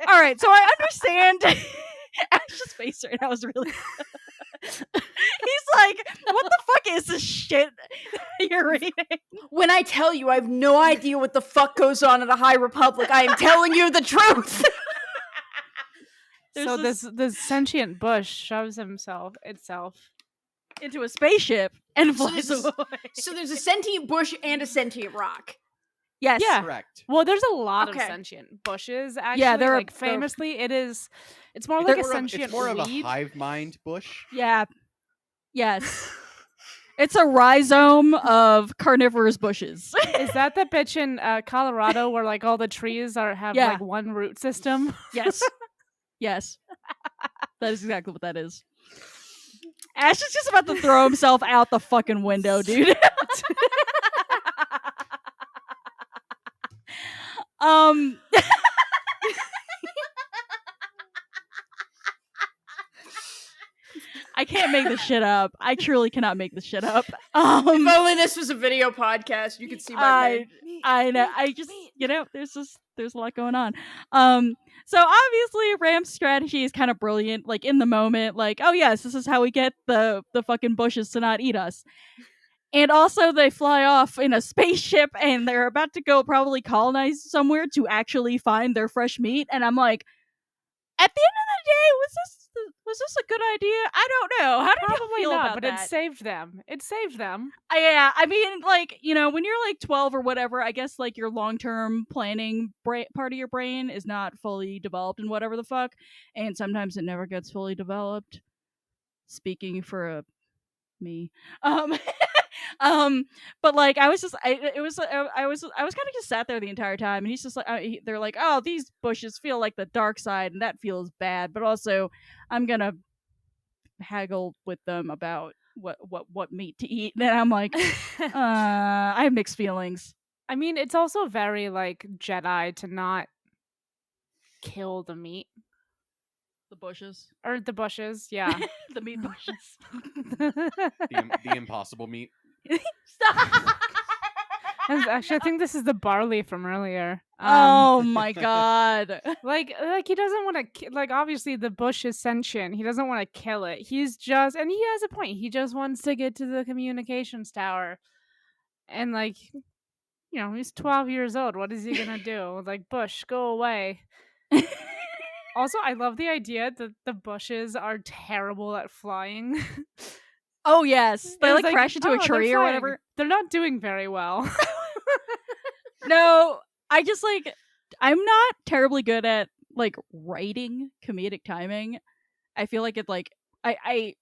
all right, so I understand Ash's face right now is really. He's like, what the fuck is this shit you're reading? When I tell you I have no idea what the fuck goes on in the High Republic, I am telling you the truth. So this sentient bush shoves itself into a spaceship and So flies there's away. So there's a sentient bush and a sentient rock. Yes. Yeah. Correct. Well, there's a lot of Okay. sentient bushes. Actually, Yeah, they're like famously, it's more like a sentient It's more of a weed. hive mind bush. Yeah. Yes. It's a rhizome of carnivorous bushes. Is that the bitch in Colorado where like all the trees have Yeah. like one root system? Yes. Yes. That is exactly what that is. Ash is just about to throw himself out the fucking window, dude. I can't make this shit up. I truly cannot make this shit up. If only this was a video podcast, you could see my face. I know. I just, there's a lot going on. So obviously Ram's strategy is kind of brilliant. Like in the moment, like, oh yes, this is how we get the fucking bushes to not eat us. And also they fly off in a spaceship and they're about to go probably colonize somewhere to actually find their fresh meat. And I'm like, at the end of the day, was this a good idea? I don't know. How did you Probably feel not, about but that? it saved them. It saved them. Yeah, I mean, like, when you're like 12 or whatever, I guess like your long-term planning part of your brain is not fully developed and whatever the fuck, and sometimes it never gets fully developed. Speaking for me, but like I was kind of just sat there the entire time, and he's just like, they're like, oh, these bushes feel like the dark side, and that feels bad, but also I'm gonna haggle with them about what meat to eat. And I'm like, I have mixed feelings. I mean, it's also very like Jedi to not kill the meat The bushes, or the bushes. Yeah, the meat bushes. The impossible meat. Stop. Actually, I think this is the barley from earlier. Oh my god! Like he doesn't want to like. Obviously, the bush is sentient. He doesn't want to kill it. He's just, and he has a point. He just wants to get to the communications tower, and like, he's 12 years old. What is he gonna do? Like, bush, go away. Also, I love the idea that the bushes are terrible at flying. Oh yes, they It's like crash into a they're tree or flying. whatever. They're not doing very well. No, I'm not terribly good at like writing comedic timing. I feel like it like I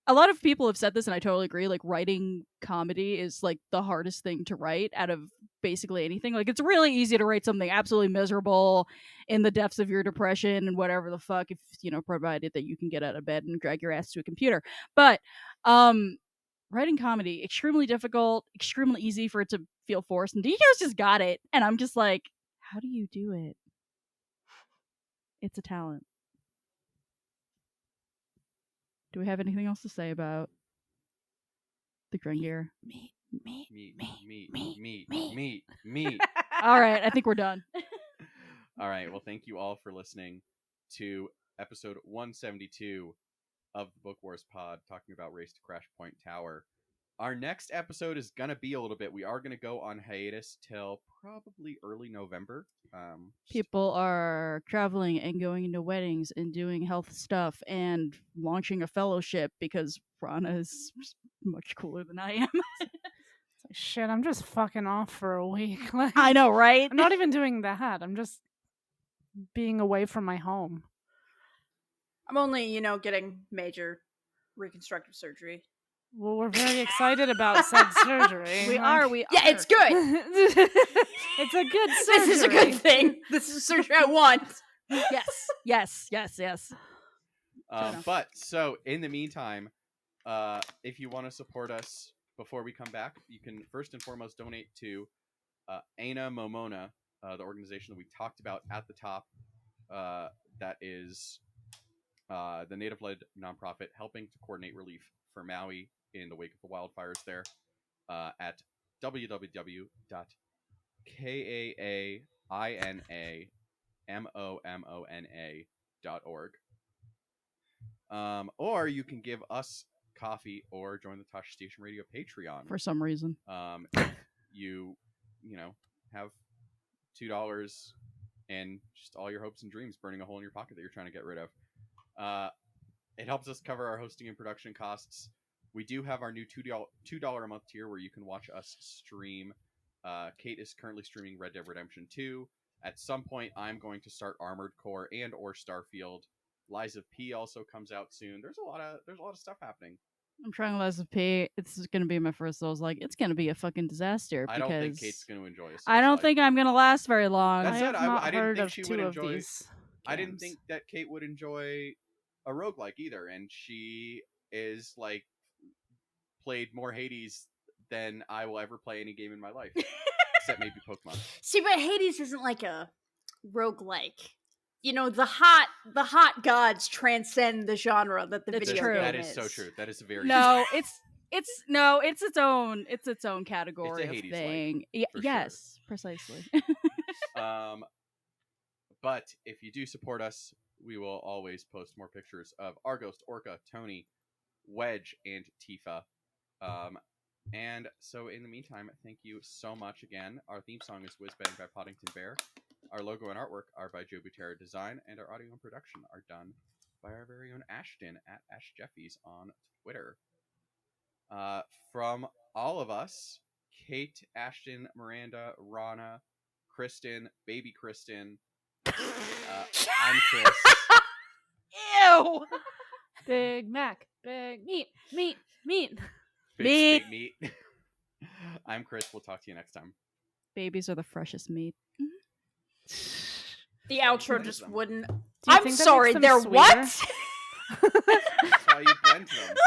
a lot of people have said this and I totally agree. Like writing comedy is like the hardest thing to write out of basically anything. Like it's really easy to write something absolutely miserable in the depths of your depression and whatever the fuck, if provided that you can get out of bed and drag your ass to a computer. But writing comedy, extremely difficult, extremely easy for it to feel forced. And DJ's just got it. And I'm just like, how do you do it? It's a talent. Do we have anything else to say about the Grengear? Meat. All right, I think we're done. All right, well, thank you all for listening to episode 172 of the Book Wars Pod, talking about Race to Crash Point Tower. Our next episode is going to be a little bit, we are going to go on hiatus till probably early November. People are traveling and going into weddings and doing health stuff and launching a fellowship because Rana is much cooler than I am. Shit, I'm just fucking off for a week. Like, I know, right? I'm not even doing that. I'm just being away from my home. I'm only, getting major reconstructive surgery. Well, we're very excited about said surgery. We are. Yeah, it's good. It's a good surgery. This is a good thing. This is surgery I want. Yes. But so in the meantime, if you want to support us before we come back, you can first and foremost donate to Aina Momona, the organization that we talked about at the top. that is the native-led nonprofit helping to coordinate relief for Maui in the wake of the wildfires there at www.kainaamomona.org. Or you can give us coffee or join the Tosh Station Radio Patreon. For some reason. If you have $2 and just all your hopes and dreams burning a hole in your pocket that you're trying to get rid of. It helps us cover our hosting and production costs. We do have our new $2 a month tier where you can watch us stream. Kate is currently streaming Red Dead Redemption 2. At some point, I'm going to start Armored Core and or Starfield. Lies of P also comes out soon. There's a lot of stuff happening. I'm trying Lies of P. It's going to be my first Souls. Like, it's going to be a fucking disaster. I don't think Kate's going to enjoy it. I don't think I'm going to last very long. That said, I didn't heard think of she two would of enjoy. these. I didn't games. think that Kate would enjoy a roguelike either, and she is like played more Hades than I will ever play any game in my life, except maybe Pokemon. See, but Hades isn't like a roguelike. You know, the hot gods transcend the genre that the That's video true. game That is so true. That is very No, true. it's its own category It's a of Hades-like, thing. for Yes, precisely. But if you do support us, we will always post more pictures of Argos, Orca, Tony, Wedge, and Tifa. And so in the meantime, thank you so much again. Our theme song is Whiz Bang by Poddington Bear. Our logo and artwork are by Joe Butera Design, and our audio and production are done by our very own Ashton at AshJeffies on Twitter. From all of us, Kate, Ashton, Miranda, Rana, Kristen, baby Kristen, I'm Chris. Ew! Big Mac, big meat. Big meat. I'm Chris. We'll talk to you next time. Babies are the freshest meat. The outro blend just them. wouldn't. Do you I'm think that sorry, makes them they're sweeter? what? That's why you blend them.